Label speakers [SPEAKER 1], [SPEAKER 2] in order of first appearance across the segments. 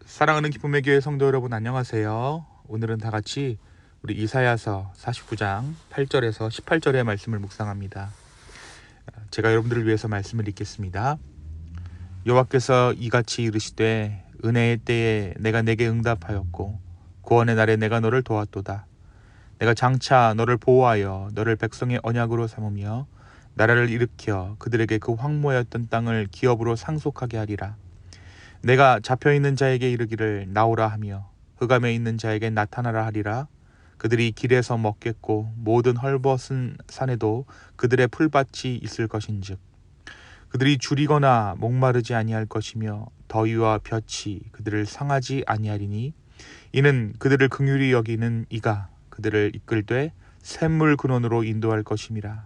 [SPEAKER 1] 사랑하는 기쁨의 교회 성도 여러분, 안녕하세요. 오늘은 다 같이 우리 이사야서 49장 8절에서 18절의 말씀을 묵상합니다. 제가 여러분들을 위해서 말씀을 읽겠습니다. 여호와께서 이같이 이르시되 은혜의 때에 내가 내게 응답하였고 구원의 날에 내가 너를 도왔도다. 내가 장차 너를 보호하여 너를 백성의 언약으로 삼으며 나라를 일으켜 그들에게 그 황무하였던 땅을 기업으로 상속하게 하리라. 내가 잡혀있는 자에게 이르기를 나오라 하며 흑암에 있는 자에게 나타나라 하리라. 그들이 길에서 먹겠고 모든 헐벗은 산에도 그들의 풀밭이 있을 것인즉 그들이 줄이거나 목마르지 아니할 것이며 더위와 볕이 그들을 상하지 아니하리니 이는 그들을 긍휼히 여기는 이가 그들을 이끌되 샘물 근원으로 인도할 것임이라.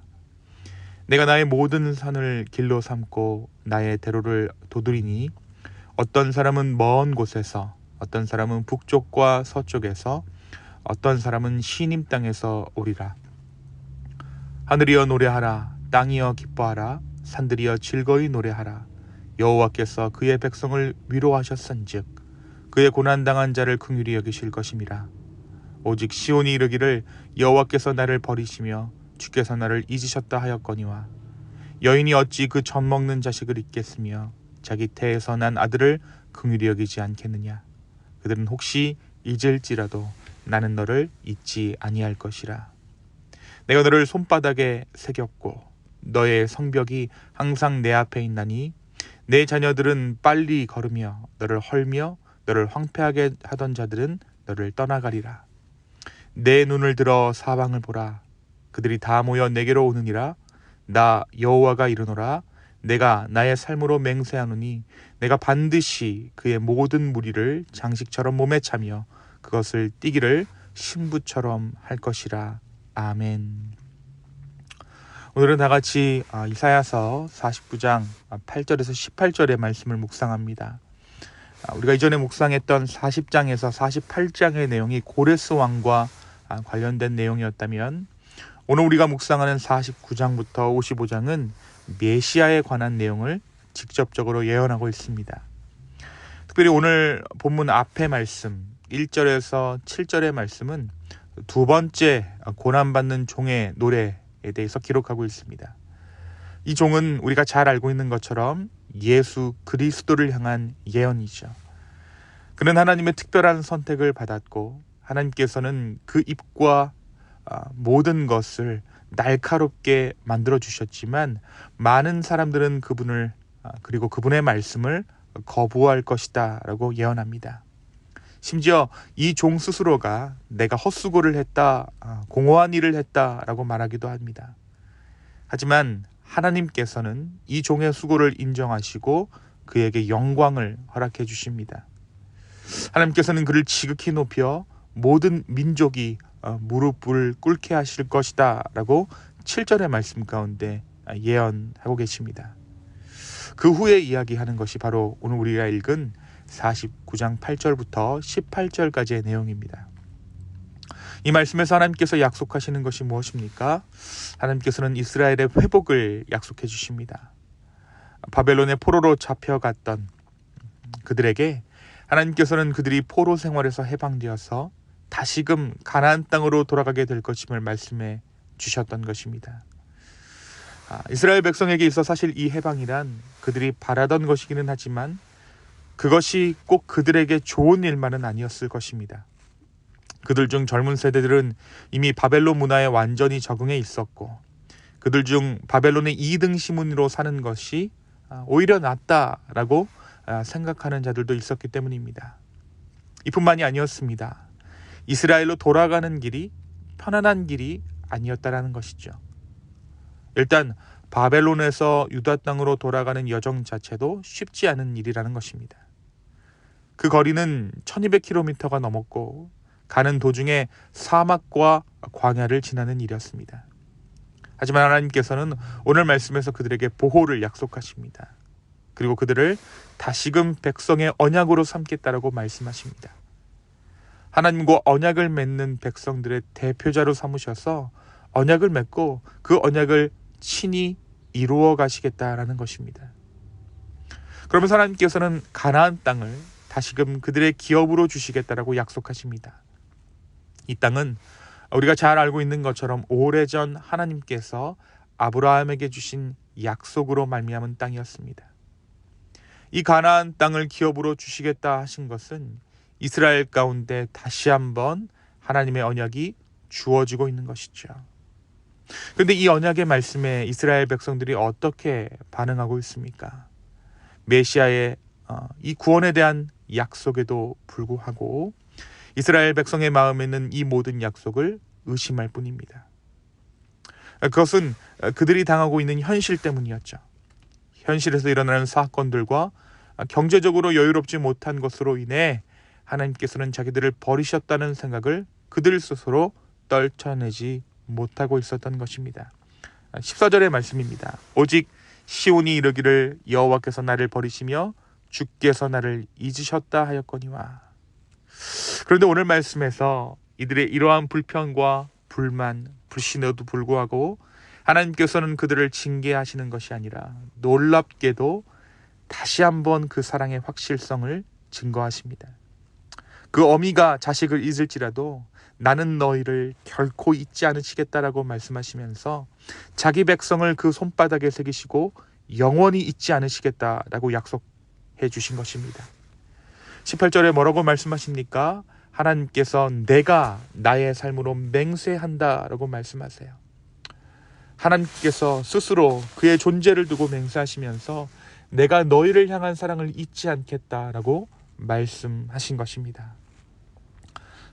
[SPEAKER 1] 내가 나의 모든 산을 길로 삼고 나의 대로를 도드리니 어떤 사람은 먼 곳에서, 어떤 사람은 북쪽과 서쪽에서, 어떤 사람은 시님 땅에서 오리라. 하늘이여 노래하라. 땅이여 기뻐하라. 산들이여 즐거이 노래하라. 여호와께서 그의 백성을 위로하셨은즉 그의 고난당한 자를 긍휼히 여기실 것임이라. 오직 시온이 이르기를 여호와께서 나를 버리시며 주께서 나를 잊으셨다 하였거니와 여인이 어찌 그 젖 먹는 자식을 잊겠으며 자기 태에서 난 아들을 긍휼히 여기지 않겠느냐. 그들은 혹시 잊을지라도 나는 너를 잊지 아니할 것이라. 내가 너를 손바닥에 새겼고 너의 성벽이 항상 내 앞에 있나니 내 자녀들은 빨리 걸으며 너를 헐며 너를 황폐하게 하던 자들은 너를 떠나가리라. 내 눈을 들어 사방을 보라. 그들이 다 모여 내게로 오느니라. 나 여호와가 이르노라. 내가 나의 삶으로 맹세하노니 내가 반드시 그의 모든 무리를 장식처럼 몸에 차며 그것을 띠기를 신부처럼 할 것이라. 아멘. 오늘은 다 같이 이사야서 49장 8절에서 18절의 말씀을 묵상합니다. 우리가 이전에 묵상했던 40장에서 48장의 내용이 고레스 왕과 관련된 내용이었다면 오늘 우리가 묵상하는 49장부터 55장은 메시아에 관한 내용을 직접적으로 예언하고 있습니다. 특별히 오늘 본문 앞의 말씀 1절에서 7절의 말씀은 두 번째 고난받는 종의 노래에 대해서 기록하고 있습니다. 이 종은 우리가 잘 알고 있는 것처럼 예수 그리스도를 향한 예언이죠. 그는 하나님의 특별한 선택을 받았고 하나님께서는 그 입과 모든 것을 날카롭게 만들어 주셨지만 많은 사람들은 그분을 그리고 그분의 말씀을 거부할 것이다 라고 예언합니다. 심지어 이 종 스스로가 내가 헛수고를 했다, 공허한 일을 했다 라고 말하기도 합니다. 하지만 하나님께서는 이 종의 수고를 인정하시고 그에게 영광을 허락해 주십니다. 하나님께서는 그를 지극히 높여 모든 민족이 무릎을 꿇게 하실 것이다 라고 7절의 말씀 가운데 예언하고 계십니다. 그 후에 이야기하는 것이 바로 오늘 우리가 읽은 49장 8절부터 18절까지의 내용입니다. 이 말씀에서 하나님께서 약속하시는 것이 무엇입니까? 하나님께서는 이스라엘의 회복을 약속해 주십니다. 바벨론의 포로로 잡혀갔던 그들에게 하나님께서는 그들이 포로 생활에서 해방되어서 다시금 가나안 땅으로 돌아가게 될 것임을 말씀해 주셨던 것입니다. 이스라엘 백성에게 있어 사실 이 해방이란 그들이 바라던 것이기는 하지만 그것이 꼭 그들에게 좋은 일만은 아니었을 것입니다. 그들 중 젊은 세대들은 이미 바벨론 문화에 완전히 적응해 있었고 그들 중 바벨론의 2등 시민으로 사는 것이 오히려 낫다라고 생각하는 자들도 있었기 때문입니다. 이뿐만이 아니었습니다. 이스라엘로 돌아가는 길이 편안한 길이 아니었다라는 것이죠. 일단 바벨론에서 유다 땅으로 돌아가는 여정 자체도 쉽지 않은 일이라는 것입니다. 그 거리는 1200km가 넘었고 가는 도중에 사막과 광야를 지나는 일이었습니다. 하지만 하나님께서는 오늘 말씀에서 그들에게 보호를 약속하십니다. 그리고 그들을 다시금 백성의 언약으로 삼겠다라고 말씀하십니다. 하나님과 언약을 맺는 백성들의 대표자로 삼으셔서 언약을 맺고 그 언약을 친히 이루어 가시겠다라는 것입니다. 그러면서 하나님께서는 가나안 땅을 다시금 그들의 기업으로 주시겠다라고 약속하십니다. 이 땅은 우리가 잘 알고 있는 것처럼 오래전 하나님께서 아브라함에게 주신 약속으로 말미암은 땅이었습니다. 이 가나안 땅을 기업으로 주시겠다 하신 것은 이스라엘 가운데 다시 한번 하나님의 언약이 주어지고 있는 것이죠. 그런데 이 언약의 말씀에 이스라엘 백성들이 어떻게 반응하고 있습니까? 메시아의 이 구원에 대한 약속에도 불구하고 이스라엘 백성의 마음에는 이 모든 약속을 의심할 뿐입니다. 그것은 그들이 당하고 있는 현실 때문이었죠. 현실에서 일어나는 사건들과 경제적으로 여유롭지 못한 것으로 인해 하나님께서는 자기들을 버리셨다는 생각을 그들 스스로 떨쳐내지 못하고 있었던 것입니다. 14절의 말씀입니다. 오직 시온이 이르기를 여호와께서 나를 버리시며 주께서 나를 잊으셨다 하였거니와. 그런데 오늘 말씀에서 이들의 이러한 불평과 불만, 불신에도 불구하고 하나님께서는 그들을 징계하시는 것이 아니라 놀랍게도 다시 한번 그 사랑의 확실성을 증거하십니다. 그 어미가 자식을 잊을지라도 나는 너희를 결코 잊지 않으시겠다라고 말씀하시면서 자기 백성을 그 손바닥에 새기시고 영원히 잊지 않으시겠다라고 약속해 주신 것입니다. 18절에 뭐라고 말씀하십니까? 하나님께서 내가 나의 삶으로 맹세한다라고 말씀하세요. 하나님께서 스스로 그의 존재를 두고 맹세하시면서 내가 너희를 향한 사랑을 잊지 않겠다라고 말씀하신 것입니다.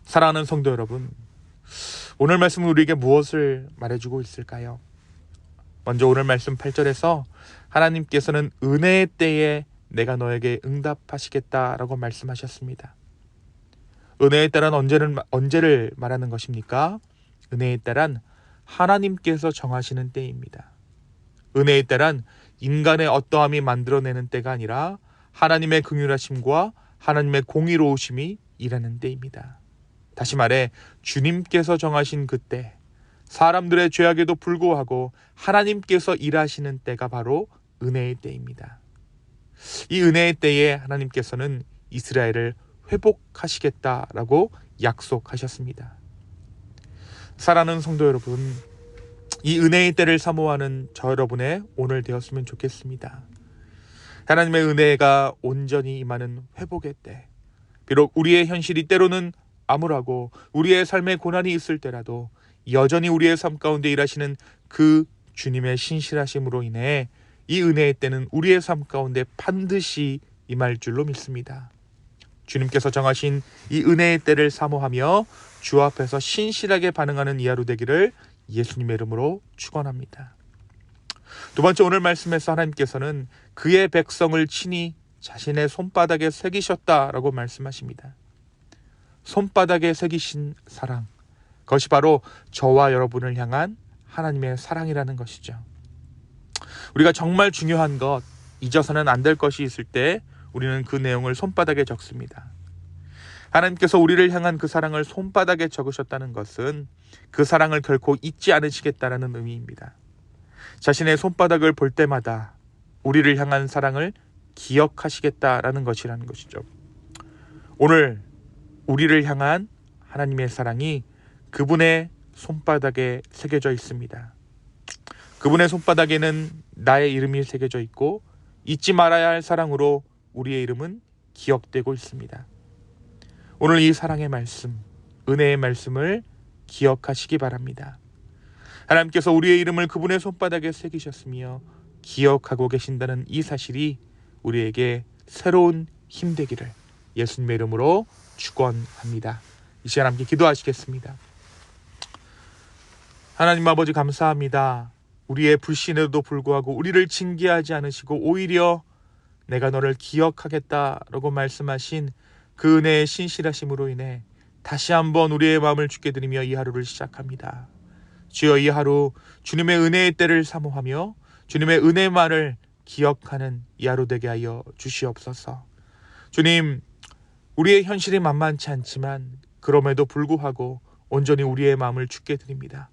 [SPEAKER 1] 사랑하는 성도 여러분, 오늘 말씀은 우리에게 무엇을 말해주고 있을까요? 먼저 오늘 말씀 8절에서 하나님께서는 은혜의 때에 내가 너에게 응답하시겠다라고 말씀하셨습니다. 은혜의 때란 언제를 말하는 것입니까? 은혜의 때란 하나님께서 정하시는 때입니다. 은혜의 때란 인간의 어떠함이 만들어내는 때가 아니라 하나님의 긍휼하심과 하나님의 공의로우심이 일하는 때입니다. 다시 말해 주님께서 정하신 그때, 사람들의 죄악에도 불구하고 하나님께서 일하시는 때가 바로 은혜의 때입니다. 이 은혜의 때에 하나님께서는 이스라엘을 회복하시겠다라고 약속하셨습니다. 사랑하는 성도 여러분, 이 은혜의 때를 사모하는 저 여러분의 오늘 되었으면 좋겠습니다. 하나님의 은혜가 온전히 임하는 회복의 때, 비록 우리의 현실이 때로는 암울하고 우리의 삶에 고난이 있을 때라도 여전히 우리의 삶 가운데 일하시는 그 주님의 신실하심으로 인해 이 은혜의 때는 우리의 삶 가운데 반드시 임할 줄로 믿습니다. 주님께서 정하신 이 은혜의 때를 사모하며 주 앞에서 신실하게 반응하는 이 하루 되기를 예수님의 이름으로 축원합니다. 두 번째, 오늘 말씀에서 하나님께서는 그의 백성을 친히 자신의 손바닥에 새기셨다라고 말씀하십니다. 손바닥에 새기신 사랑, 그것이 바로 저와 여러분을 향한 하나님의 사랑이라는 것이죠. 우리가 정말 중요한 것, 잊어서는 안 될 것이 있을 때 우리는 그 내용을 손바닥에 적습니다. 하나님께서 우리를 향한 그 사랑을 손바닥에 적으셨다는 것은 그 사랑을 결코 잊지 않으시겠다라는 의미입니다. 자신의 손바닥을 볼 때마다 우리를 향한 사랑을 기억하시겠다라는 것이라는 것이죠. 오늘 우리를 향한 하나님의 사랑이 그분의 손바닥에 새겨져 있습니다. 그분의 손바닥에는 나의 이름이 새겨져 있고 잊지 말아야 할 사랑으로 우리의 이름은 기억되고 있습니다. 오늘 이 사랑의 말씀, 은혜의 말씀을 기억하시기 바랍니다. 하나님께서 우리의 이름을 그분의 손바닥에 새기셨으며 기억하고 계신다는 이 사실이 우리에게 새로운 힘 되기를 예수님의 이름으로 축원합니다. 이 시간 함께 기도하시겠습니다. 하나님 아버지, 감사합니다. 우리의 불신에도 불구하고 우리를 징계하지 않으시고 오히려 내가 너를 기억하겠다라고 말씀하신 그 은혜의 신실하심으로 인해 다시 한번 우리의 마음을 주께 드리며 이 하루를 시작합니다. 주여, 이 하루 주님의 은혜의 때를 사모하며 주님의 은혜만을 기억하는 이 하루 되게 하여 주시옵소서. 주님, 우리의 현실이 만만치 않지만 그럼에도 불구하고 온전히 우리의 마음을 주께 드립니다.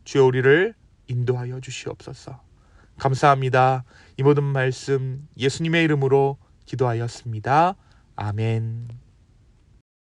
[SPEAKER 1] 주여, 우리를 인도하여 주시옵소서. 감사합니다. 이 모든 말씀 예수님의 이름으로 기도하였습니다. 아멘.